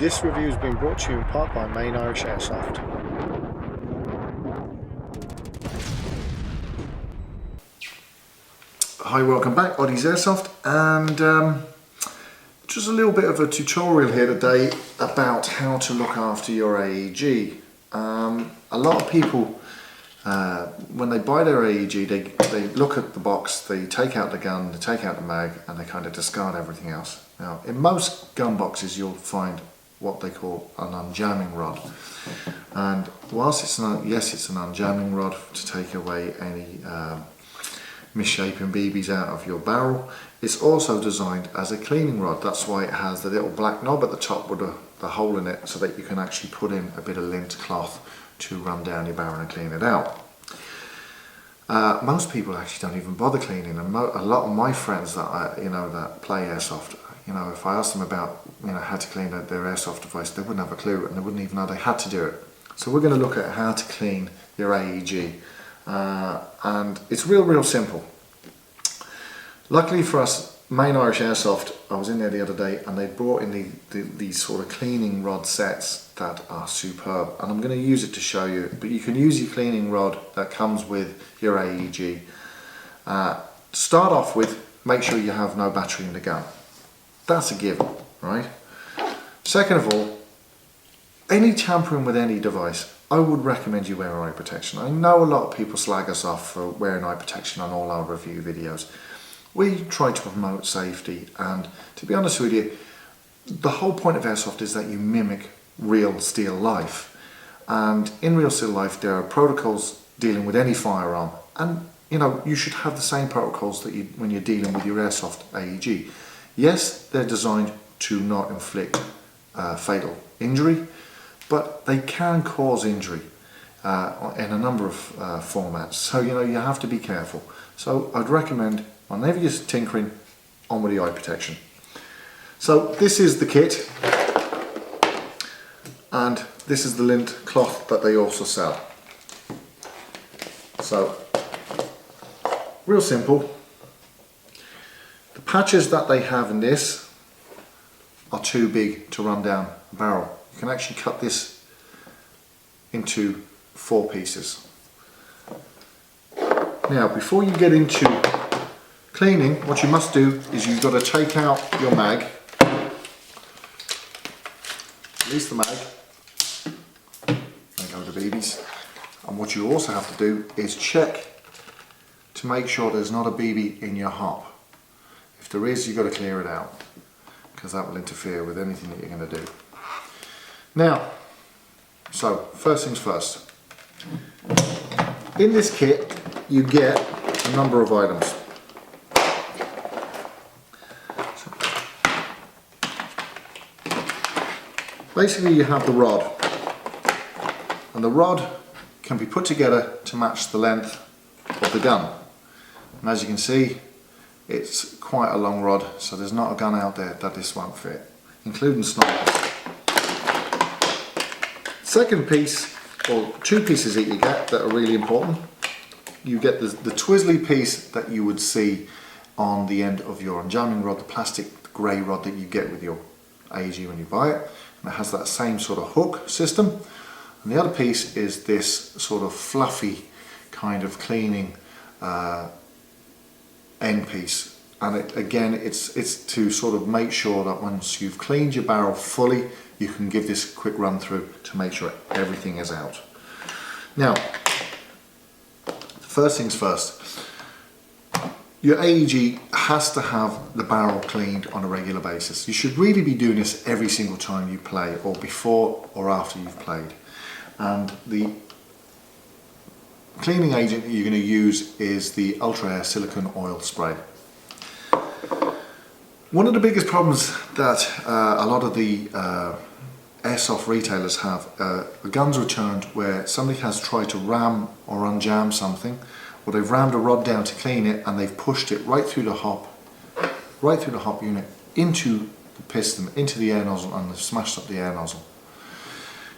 This review has been brought to you in part by Main Irish Airsoft. Hi, welcome back, Oddie's Airsoft, and just a little bit of a tutorial here today about how to look after your AEG. A lot of people, when they buy their AEG, they look at the box, they take out the gun, they take out the mag, and they kind of discard everything else. Now, in most gun boxes, you'll find what they call an unjamming rod, and whilst it's an unjamming rod to take away any misshapen BBs out of your barrel, it's also designed as a cleaning rod. That's why it has the little black knob at the top with the hole in it, so that you can actually put in a bit of lint cloth to run down your barrel and clean it out. Most people actually don't even bother cleaning, and a lot of my friends that that play airsoft, if I asked them about how to clean their airsoft device, they wouldn't have a clue, and they wouldn't even know they had to do it. So we're going to look at how to clean your AEG, and it's real simple. Luckily for us, Main Irish Airsoft, I was in there the other day, and they brought in these sort of cleaning rod sets that are superb, and I'm going to use it to show you. But you can use your cleaning rod that comes with your AEG. Start off with, make sure you have no battery in the gun. That's a given, right? Second of all, any tampering with any device, I would recommend you wear eye protection. I know a lot of people slag us off for wearing eye protection on all our review videos. We try to promote safety, and to be honest with you, the whole point of airsoft is that you mimic real steel life. And in real steel life, there are protocols dealing with any firearm, and you should have the same protocols that when you're dealing with your airsoft AEG. Yes, they're designed to not inflict fatal injury, but they can cause injury in a number of formats. So you have to be careful. So I'd recommend, whenever you're tinkering, on with the eye protection. So this is the kit, and this is the lint cloth that they also sell. So real simple. The patches that they have in this are too big to run down the barrel. You can actually cut this into 4 pieces. Now, before you get into cleaning, what you must do is you've got to take out your mag, release the mag, and go to BBs. And what you also have to do is check to make sure there's not a BB in your hop. If there is, you've got to clear it out, because that will interfere with anything that you're going to do. Now, so first things first. In this kit, you get a number of items. Basically, you have the rod, and the rod can be put together to match the length of the gun. And as you can see, it's quite a long rod, so there's not a gun out there that this won't fit, including snipers. Second piece, or 2 pieces that you get that are really important. You get the twizzly piece that you would see on the end of your unjamming rod, the plastic grey rod that you get with your AEG when you buy it. And it has that same sort of hook system. And the other piece is this sort of fluffy kind of cleaning end piece. And it's to sort of make sure that once you've cleaned your barrel fully, you can give this a quick run through to make sure everything is out. Now, first things first, your AEG has to have the barrel cleaned on a regular basis. You should really be doing this every single time you play, or before or after you've played. And the cleaning agent that you're going to use is the Ultra Air Silicone Oil Spray. One of the biggest problems that a lot of the airsoft retailers have, a gun's returned where somebody has tried to ram or unjam something, or they've rammed a rod down to clean it, and they've pushed it right through the hop unit into the piston, into the air nozzle, and they've smashed up the air nozzle.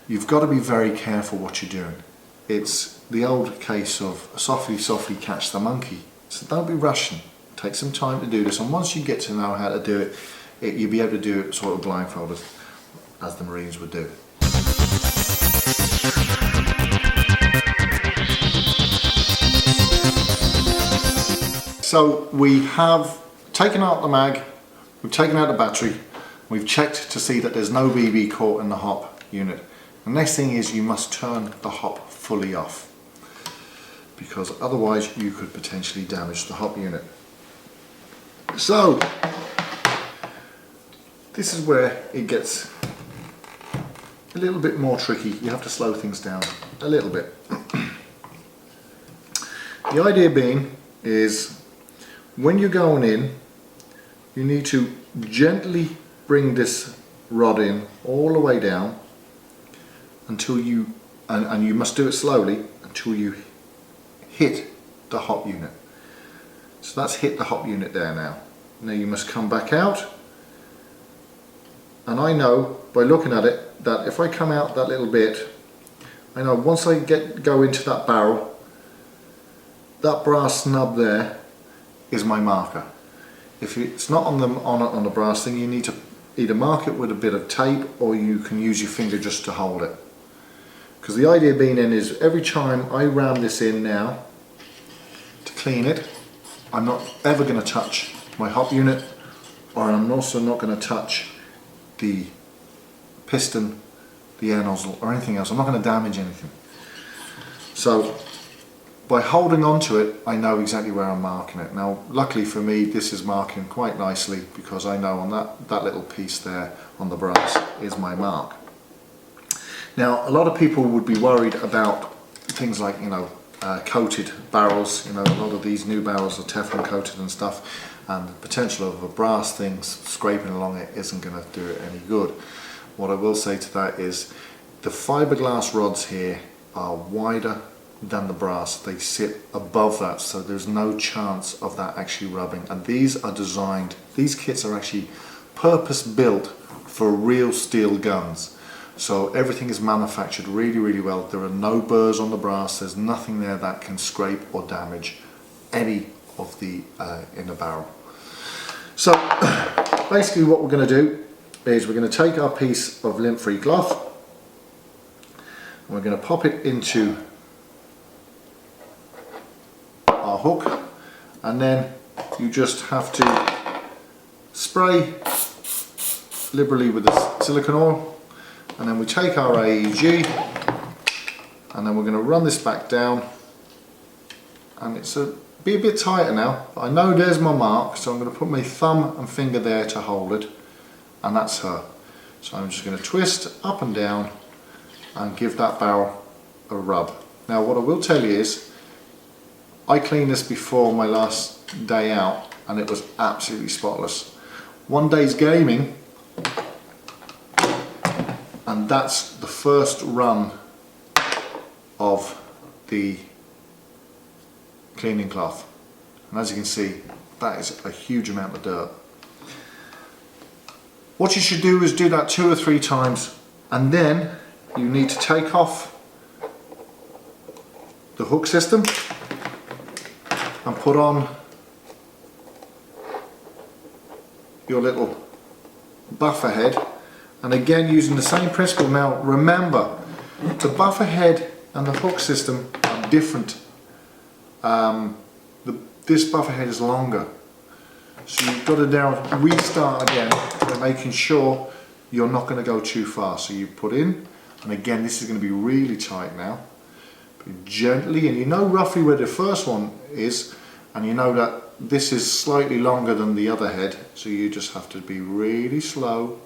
You've got to be very careful what you're doing. It's the old case of softly catch the monkey. So don't be rushing. Take some time to do this, and once you get to know how to do it, you'll be able to do it sort of blindfolded. as the Marines would do. So we have taken out the mag, we've taken out the battery, we've checked to see that there's no BB caught in the hop unit. The next thing is you must turn the hop fully off, because otherwise you could potentially damage the hop unit. So this is where it gets a little bit more tricky. You have to slow things down a little bit. The idea being is when you're going in, you need to gently bring this rod in all the way down until you, and you must do it slowly until you hit the hop unit. So that's hit the hop unit there now. Now you must come back out, and I know by looking at it that if I come out that little bit, I know once I go into that barrel, that brass snub there is my marker. If it's not on the brass thing, you need to either mark it with a bit of tape, or you can use your finger just to hold it. Because the idea being in is every time I ram this in now to clean it, I'm not ever going to touch my hop unit, or I'm also not going to touch the piston, the air nozzle, or anything else. I'm not going to damage anything. So by holding on to it, I know exactly where I'm marking it. Now luckily for me, this is marking quite nicely, because I know on that little piece there on the brass is my mark. Now a lot of people would be worried about things like, you know, coated barrels. You know, a lot of these new barrels are Teflon coated and stuff, and the potential of a brass thing scraping along it isn't going to do it any good. What I will say to that is the fiberglass rods here are wider than the brass. They sit above that, so there's no chance of that actually rubbing. And these are designed, these kits are actually purpose built for real steel guns. So everything is manufactured really, really well. There are no burrs on the brass. There's nothing there that can scrape or damage any of the inner barrel. So basically what we're going to do is we're going to take our piece of lint-free cloth and we're going to pop it into our hook, and then you just have to spray liberally with the silicone oil, and then we take our AEG and then we're going to run this back down, and it's be a bit tighter now. I know there's my mark, so I'm going to put my thumb and finger there to hold it, and that's her. So I'm just going to twist up and down and give that barrel a rub. Now what I will tell you is I cleaned this before my last day out and it was absolutely spotless. One day's gaming and that's the first run of the cleaning cloth, and as you can see, that is a huge amount of dirt. What you should do is do that 2 or 3 times, and then you need to take off the hook system and put on your little buffer head, and again using the same principle. Now remember, the buffer head and the hook system are different. This buffer head is longer, so you've got to now restart again by making sure you're not going to go too far. So you put in, and again this is going to be really tight now, but gently, and you know roughly where the first one is, and you know that this is slightly longer than the other head, so you just have to be really slow.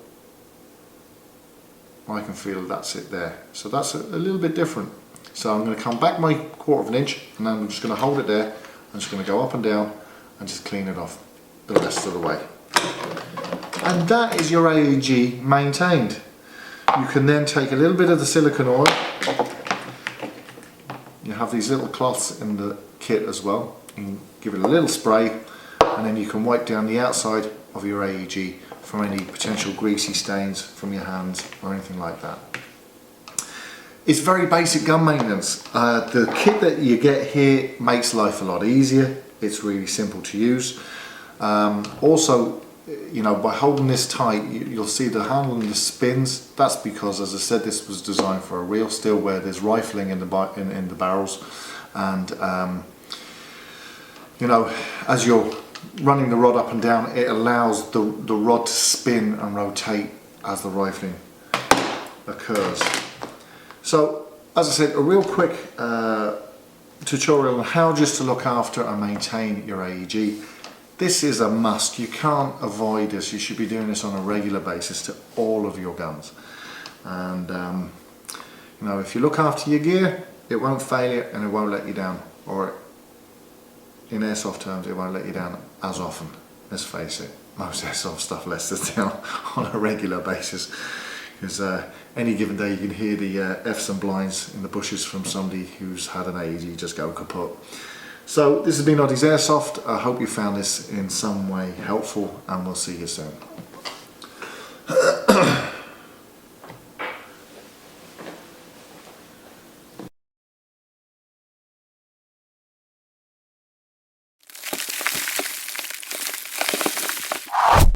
I can feel that's it there, so that's a little bit different. So I'm going to come back my 1/4 inch, and then I'm just going to hold it there. I'm just going to go up and down and just clean it off the rest of the way. And that is your AEG maintained. You can then take a little bit of the silicone oil. You have these little cloths in the kit as well. You can give it a little spray, and then you can wipe down the outside of your AEG from any potential greasy stains from your hands or anything like that. It's very basic gun maintenance. The kit that you get here makes life a lot easier. It's really simple to use. Also, you know, by holding this tight, you'll see the handle and the spins. That's because, as I said, this was designed for a real steel where there's rifling in the barrels, and you know, as you're running the rod up and down, it allows the rod to spin and rotate as the rifling occurs. So, as I said, a real quick tutorial on how just to look after and maintain your AEG. This is a must. You can't avoid this. You should be doing this on a regular basis to all of your guns. And you know, if you look after your gear, it won't fail you and it won't let you down. Or in airsoft terms, it won't let you down as often. Let's face it, most airsoft stuff lets us down on a regular basis. Because any given day you can hear the F's and blinds in the bushes from somebody who's had an AEG just go kaput. So this has been Oddie's Airsoft. I hope you found this in some way helpful, and we'll see you soon.